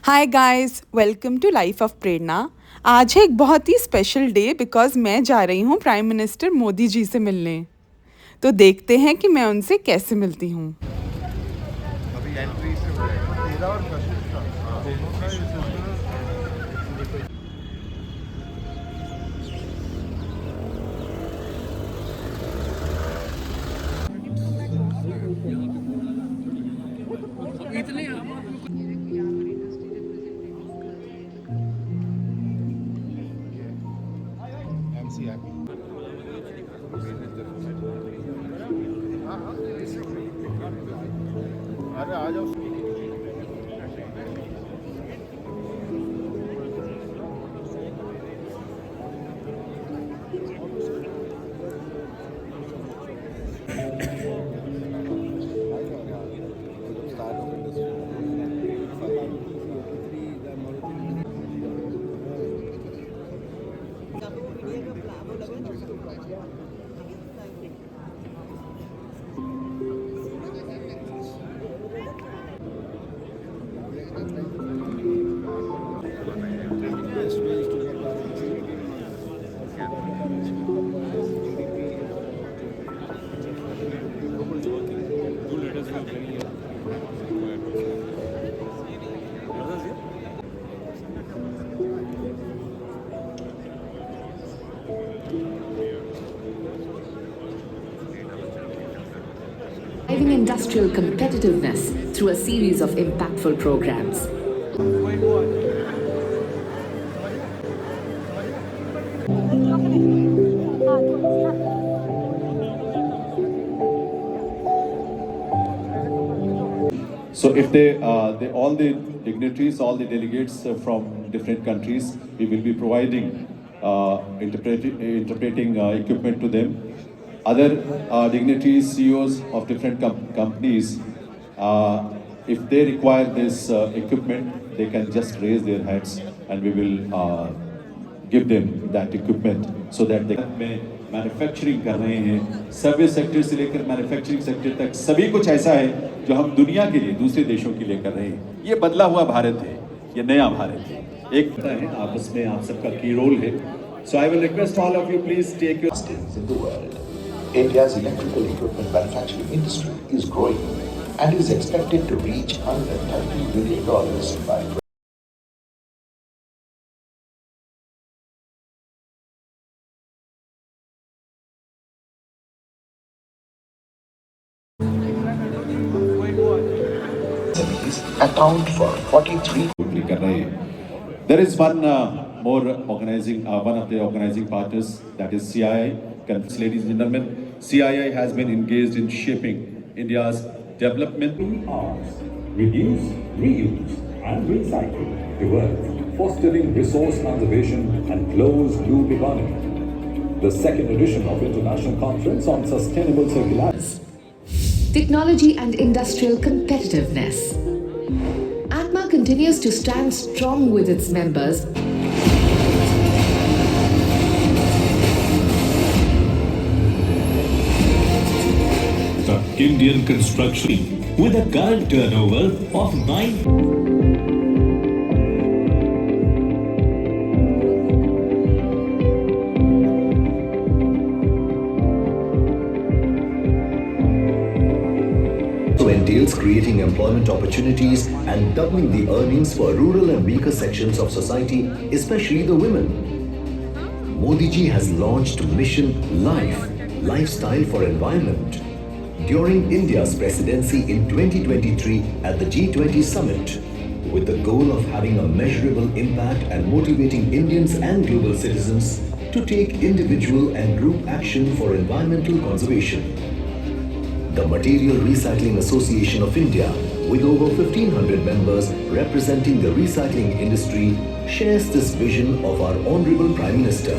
Hi guys, welcome to life of Prerna. आज है एक बहुत ही स्पेशल डे बिकॉज़ मैं जा रही हूँ प्राइम मिनिस्टर मोदी जी से मिलने। तो देखते हैं कि मैं उनसे कैसे मिलती हूँ। अभी एंट्री से हो जाएगा तेरा और कशिश का दोनों का इस एमसीआर अरे आ जाओ Driving industrial competitiveness through a series of impactful programs. So if all the dignitaries, all the delegates from different countries, we will be providing interpreting equipment to them. Other dignitaries, CEOs of different companies, if they require this equipment, they can just raise their hands and we will give them that equipment so that they में manufacturing कर रहे हैं, service sector से लेकर manufacturing sector तक सभी कुछ ऐसा है जो हम दुनिया के लिए, दूसरे देशों के लिए कर रहे हैं। ये बदला हुआ भारत है, ये नया भारत है। एक पता है आपस में आप सबका की रोल है। So I will request all of you please take your in the world. India's electrical equipment manufacturing industry is growing and is expected to reach $130 billion by account for 43. कर रहे हैं। There is one more organizing, one of the organizing partners, that is CII. Ladies and gentlemen, CII has been engaged in shaping India's development. Reduce, reuse, and recycle the earth, fostering resource conservation and closed loop economy. The second edition of International Conference on Sustainable Circularity. Technology and industrial competitiveness. ATMA continues to stand strong with its members. The Indian construction with a current turnover of 9. Entails creating employment opportunities and doubling the earnings for rural and weaker sections of society, especially the women. Modi ji has launched Mission Life, Lifestyle for Environment, during India's presidency in 2023 at the G20 Summit, with the goal of having a measurable impact and motivating Indians and global citizens to take individual and group action for environmental conservation. The Material Recycling Association of India, with over 1,500 members representing the recycling industry, shares this vision of our Honorable Prime Minister.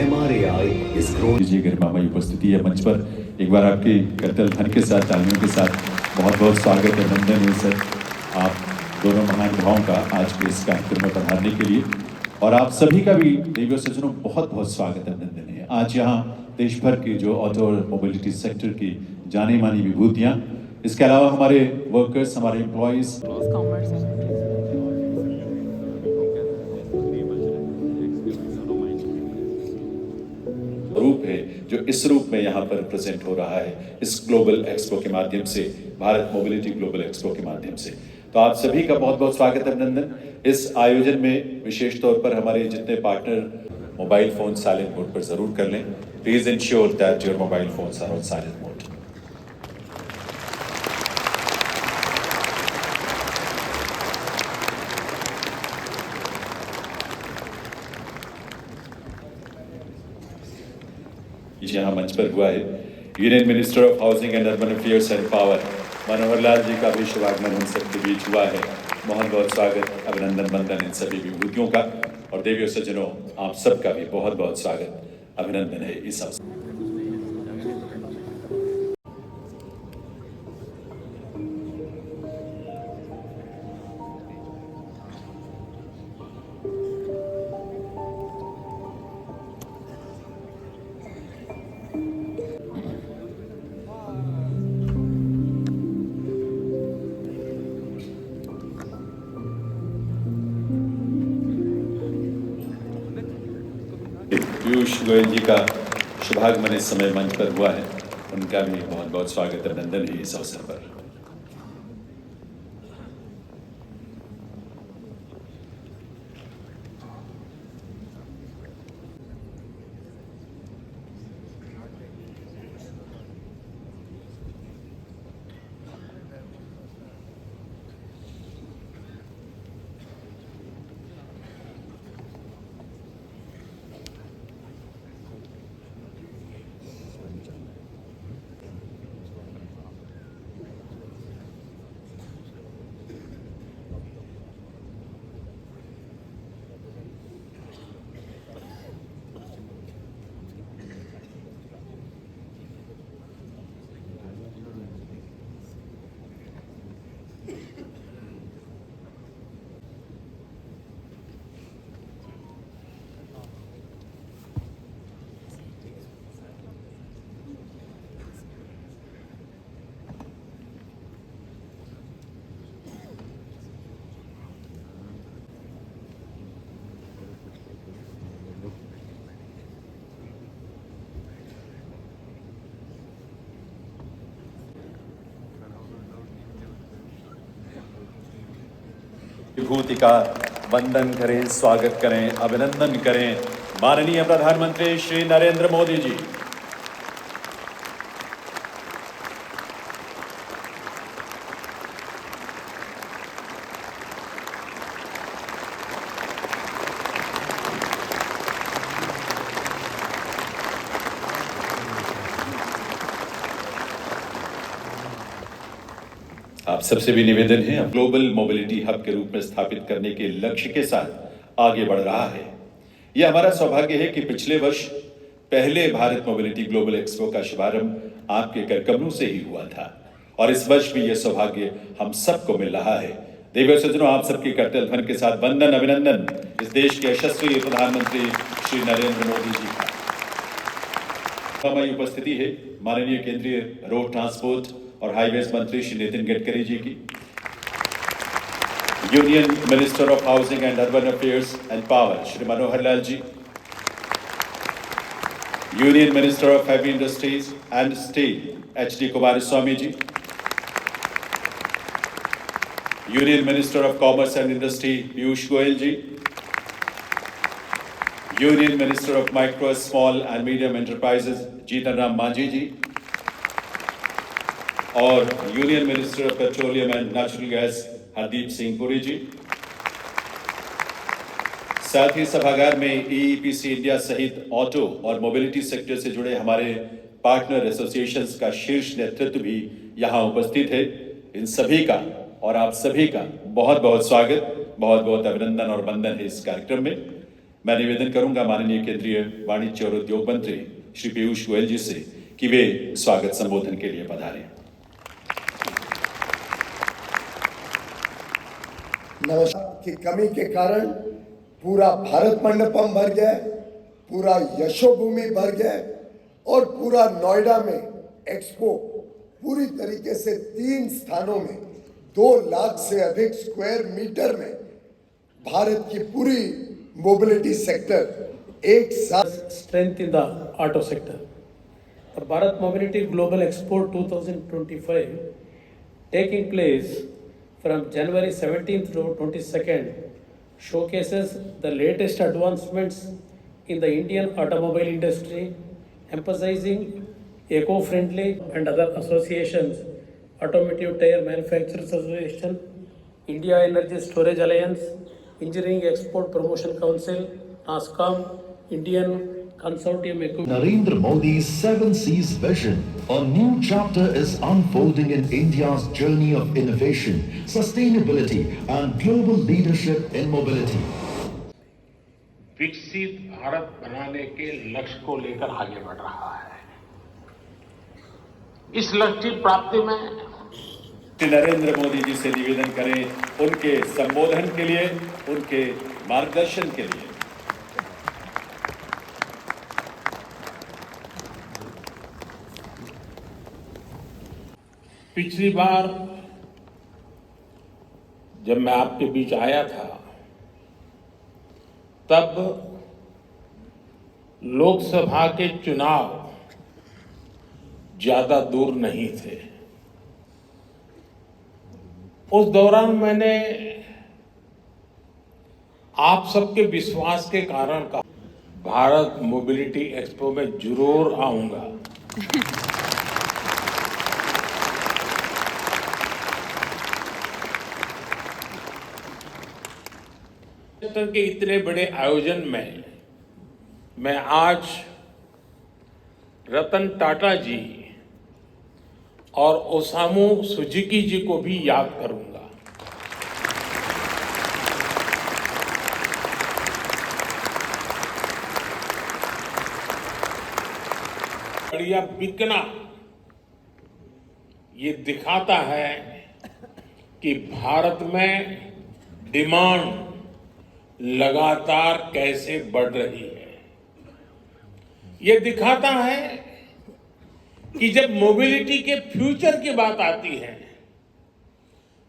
MRAI is growing. गरिमामयी उपस्थिति है मंच पर। एक बार आपकी करतल ध्वनि के साथ, तालियों के साथ बहुत बहुत स्वागत है, वंदन है सर आप दोनों महानुभावों का आज के इस कार्यक्रम में पधारने के लिए। और आप सभी का भी देवियों सज्जनों बहुत बहुत स्वागत है, वंदन है। आज यहाँ देश भर की जो ऑटो मोबिलिटी सेक्टर की जानी मानी विभूतियाँ, इसके अलावा हमारे वर्कर्स, हमारे एम्प्लॉयज़ है जो इस रूप में यहाँ पर प्रेजेंट हो रहा है इस ग्लोबल एक्सपो के माध्यम से, भारत मोबिलिटी ग्लोबल एक्सपो के माध्यम से। तो आप सभी का बहुत बहुत स्वागत है, अभिनंदन। इस आयोजन में विशेष तौर पर हमारे जितने partner mobile phone silent mode पर जरूर कर लें। Please ensure that your mobile phones are on silent mode. यहाँ मंच पर हुआ है union minister of housing and urban affairs and power Manohar Lal ji का भी शुभागमन हम सबके बीच हुआ है। बहुत बहुत स्वागत, अभिनंदन, वंदन इन सभी विभूतियों का, और देवियों सज्जनों आप सबका भी बहुत बहुत स्वागत, अभिनंदन है इस अवसर। पीयूष गोयल जी का शुभागमन इस समय मंच पर हुआ है, उनका भी बहुत बहुत स्वागत, अभिनंदन है इस अवसर पर। विभूति का वंदन करें, स्वागत करें, अभिनंदन करें माननीय प्रधानमंत्री श्री नरेंद्र मोदी जी। आप सबसे भी निवेदन है, ग्लोबल मोबिलिटी हब के रूप में स्थापित करने के लक्ष्य के साथ आगे बढ़ रहा है। यह हमारा सौभाग्य है कि पिछले वर्ष पहले भारत मोबिलिटी ग्लोबल एक्सपो का शुभारंभ आपके करकमलों से ही हुआ था, और इस वर्ष भी यह सौभाग्य हम सबको मिल रहा है। देवियों सज्जनों, आप सबकी करतल ध्वनि के साथ वंदन, अभिनंदन इस देश के यशस्वी प्रधानमंत्री श्री नरेंद्र मोदी जी का। हमारी उपस्थिति है माननीय केंद्रीय रोड ट्रांसपोर्ट और हाईवेज मंत्री श्री नितिन गडकरी जी की, union minister of housing and urban affairs and power Shri Manohar Lal ji, union minister of heavy industries and steel H D Kumaraswamy ji, union minister of commerce and industry Piyush Goyal ji, union minister of micro small and medium enterprises Jitan Ram Manjhi ji, और union minister of petroleum and natural gas Hardeep Singh Puri ji. साथ ही सभागार में EEPC India सहित auto और mobility sector से जुड़े हमारे पार्टनर एसोसिएशंस का शीर्ष नेतृत्व भी यहाँ उपस्थित है। इन सभी का और आप सभी का बहुत बहुत स्वागत, बहुत बहुत अभिनंदन और वंदन है इस कार्यक्रम में। मैं निवेदन करूंगा माननीय केंद्रीय वाणिज्य और उद्योग मंत्री श्री पीयूष गोयल जी से कि वे स्वागत संबोधन के लिए पधारें। नमस्कार की कमी के कारण पूरा भारत मंडपम भर गया, पूरा यशोभूमि भर गया, और पूरा नोएडा में एक्सपो पूरी तरीके से 3 स्थानों में 2 लाख से अधिक स्क्वायर मीटर में भारत की पूरी मोबिलिटी सेक्टर एक साथ strength in the auto sector. The Bharat Mobility Global Expo 2025 taking place from January 17th to 22nd showcases the latest advancements in the Indian automobile industry, emphasizing eco-friendly and other associations, Automotive Tire Manufacturers Association, India Energy Storage Alliance, Engineering Export Promotion Council, NASCOM, Indian Consortium Equipment. Narendra Modi's Seven Seas vision, a new chapter is unfolding in India's journey of innovation, sustainability, and global leadership in mobility. विकसित भारत बनाने के लक्ष्य को लेकर आगे बढ़ रहा है। इस लक्ष्य की प्राप्ति में नरेंद्र मोदी जी से निवेदन करें उनके संबोधन के लिए, उनके मार्गदर्शन के लिए। पिछली बार जब मैं आपके बीच आया था तब लोकसभा के चुनाव ज्यादा दूर नहीं थे। उस दौरान मैंने आप सबके विश्वास के कारण कहा भारत मोबिलिटी एक्सपो में जरूर आऊंगा। के इतने बड़े आयोजन में मैं आज रतन टाटा जी और ओसामू सुजुकी जी को भी याद करूंगा। गाड़ियां बिकना ये दिखाता है कि भारत में डिमांड लगातार कैसे बढ़ रही है। ये दिखाता है कि जब मोबिलिटी के फ्यूचर की बात आती है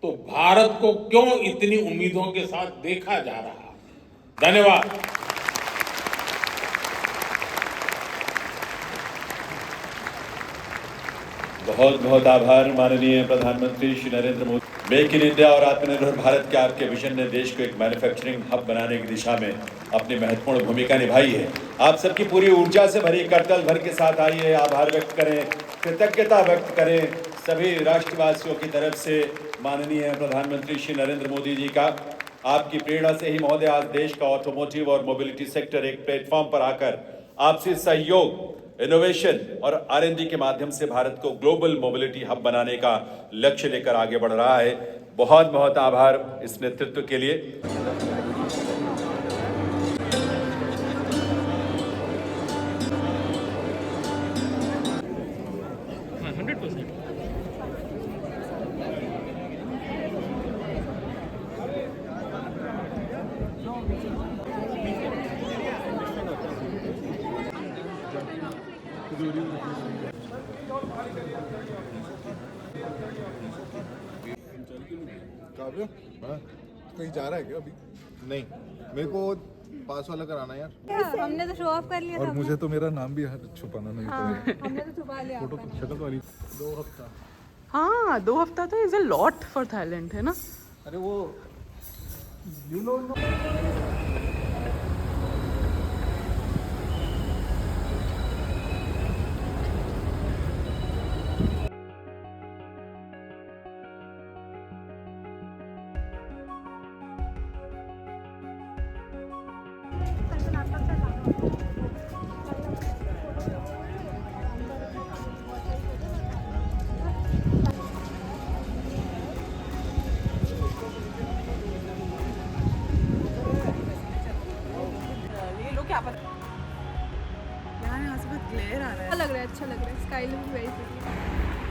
तो भारत को क्यों इतनी उम्मीदों के साथ देखा जा रहा। धन्यवाद। बहुत बहुत आभार माननीय प्रधानमंत्री Shri Narendra Modi. Make in India और आत्मनिर्भर भारत के आपके विजन ने देश को एक मैन्युफैक्चरिंग हब बनाने की दिशा में अपनी महत्वपूर्ण भूमिका निभाई है। आप सबकी पूरी ऊर्जा से भरी करतल भर के साथ आइए, आभार व्यक्त करें, कृतज्ञता व्यक्त करें सभी राष्ट्रवासियों की तरफ से माननीय प्रधानमंत्री श्री नरेंद्र मोदी जी का। आपकी प्रेरणा से ही महोदय आज देश का ऑटोमोटिव और मोबिलिटी सेक्टर एक प्लेटफॉर्म पर आकर आपसी सहयोग, इनोवेशन और R&D के माध्यम से भारत को ग्लोबल मोबिलिटी हब बनाने का लक्ष्य लेकर आगे बढ़ रहा है। बहुत बहुत आभार इस नेतृत्व के लिए। काव्य कहीं जा रहा है क्या अभी? नहीं, मेरे को पास वाला कराना यार। हमने तो शो ऑफ कर लिया और था। मुझे तो मेरा नाम भी छुपाना नहीं पड़ेगा। हमने तो छुपा लिया। फोटो शक्ल वाली 2 हफ्ता। हाँ 2 हफ्ता तो is a lot for Thailand है ना। अरे वो यू नो यहाँ से बहुत ग्लेयर आ रहा है। अच्छा लग रहा है स्काई लुक वेरी प्रिटी।